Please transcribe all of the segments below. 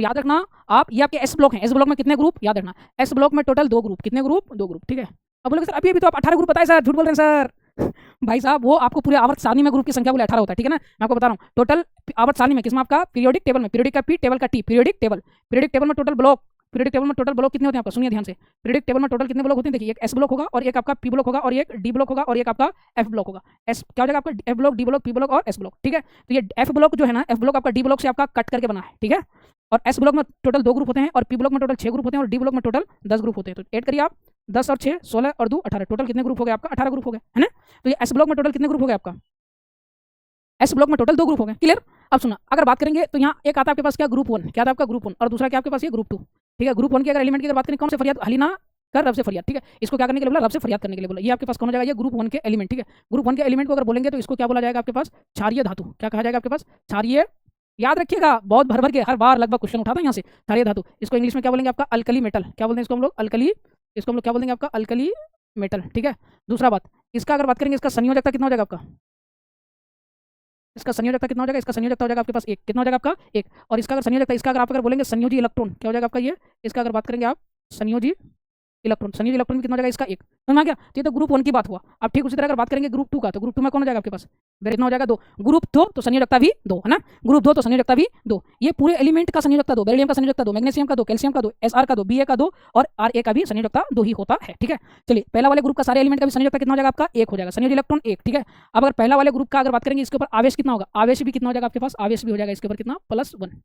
तो याद रखना आप, ये आपके एस ब्लॉक हैं, एस ब्लॉक में कितने ग्रुप याद रखना, एस ब्लॉक में टोटल 2 ग्रुप, कितने ग्रुप 2 ग्रुप, ठीक है। अब बोलोगे सर अभी अभी तो आप 18 ग्रुप बताए सर, झूठ बोल रहे हैं सर। भाई साहब वो आपको पूरे आवर्त सारणी में ग्रुप की संख्या बोले 18 होता है, ठीक है ना। मैं आपको बता रहा हूँ टोटल आवर्त सारणी में किसमें आपका पीरियोडिक टेबल में, पीरियोडिक का पी, टेबल का टी, पीरियोडिक टेबल में टोटल ब्लॉक, पीरियोडिक टेबल में टोटल ब्लॉक कितने होते हैं आपका, सुनिए ध्यान से। पीरियोडिक टेबल में टोटल कितने ब्लॉक होते हैं, देखिए एक एस ब्लॉक होगा और एक आपका पी ब्लॉक होगा और एक डी ब्लॉक होगा और एक आपका एफ ब्लॉक होगा। एस क्या हो जाएगा आपका, F block, D block, P block और एस ब्लॉक, ठीक है। तो ये एफ ब्लॉक जो है ना, एफ ब्लॉक आपका डी ब्लॉक से आपका कट करके बना है, ठीक है। और एस ब्लॉक में टोटल 2 ग्रुप होते हैं और पी ब्लॉक में टोटल 6 ग्रुप होते हैं और डी ब्लॉक में टोटल 10 ग्रुप होते हैं। तो ऐड करिए आप 10 और 6 16 और 2 18, टोटल कितने ग्रुप हो गए आपका, 18 ग्रुप हो गए, है ना। तो ये एस ब्लॉक में टोटल कितने ग्रुप हो गए आपका, एस ब्लॉक में टोटल 2 ग्रुप हो गए, क्लियर। अब सुना, अगर बात करेंगे तो यहाँ एक आता है आपके पास क्या, ग्रुप 1, क्या था आपका ग्रुप 1, और दूसरा क्या आपके पास ये ग्रुप 2, ठीक है। ग्रुप 1 की अगर एलिमेंट की अगर बात करें, कौन से फरियाद, हलीना कर रब से फरियाद, ठीक है। इसको क्या करने के लिए बोला, रब से फरियाद करने के लिए बोला। ये आपके पास कौन हो जाएगा, ये ग्रुप 1 के एलिमेंट, ठीक है। ग्रुप 1 के एलिमेंट को अगर बोलेंगे तो इसको क्या बोला जाएगा आपके पास, क्षारीय धातु, क्या कहा जाएगा आपके पास, क्षारीय, याद रखिएगा बहुत भर भर के हर बार लगभग क्वेश्चन उठाता है यहाँ से, क्षारीय धातु। इसको इंग्लिश में क्या बोलेंगे आपका, अल्कली मेटल, क्या बोलते हैं इसको हम लोग, अल्कली, इसको हम लोग क्या बोलेंगे आपका, अल्कली मेटल, ठीक है। दूसरा बात, इसका अगर बात करेंगे, इसका संयोजकता कितना हो जाएगा आपका, इसका संयोजकता कितना हो जाएगा, इसका संयोजकता हो जाएगा आपके पास 1, कितना हो जाएगा आपका 1। और इसका अगर संयोजकता, इसका अगर आप अगर बोलेंगे संयोजी इलेक्ट्रॉन, क्या हो जाएगा आपका ये, इसका अगर बात करेंगे आप संयोजी इलेक्ट्रॉन, संयोजी इलेक्ट्रॉन में कितना हो जाएगा इसका 1, समझ में आ गया। तो ये तो ग्रुप 1 की बात हुआ। अब ठीक उसी तरह अगर बात करेंगे ग्रुप 2 का, तो ग्रुप 2 में कौन हो जाएगा आपके पास, कितना हो जाएगा 2, ग्रुप 2 तो संयोजकता भी 2, है ना, ग्रुप 2 तो संयोजकता भी 2। ये पूरे एलिमेंट का संयोजकता 2, बेरिलियम का संयोजकता 2, मैग्नीशियम का 2, कैल्शियम का 2, एसआर का 2, बीए का 2 और आरए का भी संयोजकता 2 ही होता है, ठीक है। चलिए पहला वाले ग्रुप का सारे एलिमेंट का भी संयोजकता कितना हो जाएगा आपका 1 हो जाएगा, संयोजी इलेक्ट्रॉन 1, ठीक है। अब अगर पहला वाले ग्रुप का अगर बात करेंगे, इसके ऊपर आवेश कितना होगा, आवेश भी कितना हो जाएगा आपके पास, आवेश भी हो जाएगा इसके ऊपर कितना, +1,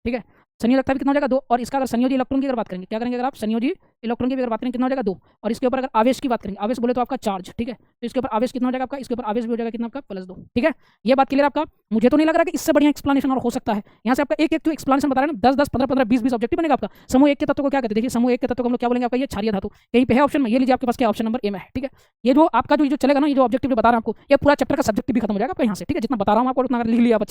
ठीक है। संयोजकता भी कितना हो जाएगा 2। और इसका अगर संयोजी इलेक्ट्रॉन की अगर बात करेंगे, क्या करेंगे अगर आप संयोजी इलेक्ट्रॉन की अगर बात करेंगे, कितना हो जाएगा 2। और इसके ऊपर अगर आवेश की बात करेंगे, आवेश बोले तो आपका चार्ज, ठीक है। तो इसके ऊपर आवेश कितना हो जाएगा आपका, इसके ऊपर आवेश भी हो जाएगा कितना आपका +2, ठीक है। ये बात क्लियर आपका। मुझे तो नहीं लग रहा कि इससे बढ़िया एक्सप्लेनेशन और हो सकता है। यहाँ से आपका एक एक जो एक्सप्लेनेशन बता रहे हैं 10 10 15 15 20 20 ऑब्जेक्टिव बनेगा आपका। समूह 1 के तत्व को क्या कहते हैं, देखिए समूह 1 के तत्व को हम लोग क्या बोलेंगे आपका, ये क्षारीय धातु, कहीं पे है ऑप्शन में, ये लीजिए आपके पास क्या ऑप्शन नंबर ए में है, ठीक है। ये जो आपका जो चलेगा ना, ये जो ऑब्जेक्टिव बता रहा हूं आपको, ये पूरा चैप्टर का सब्जेक्टिव भी खत्म हो जाएगा आपका यहाँ से, ठीक है। जितना बता रहा हूँ आपको उतना लिख लिया आप अच्छे से।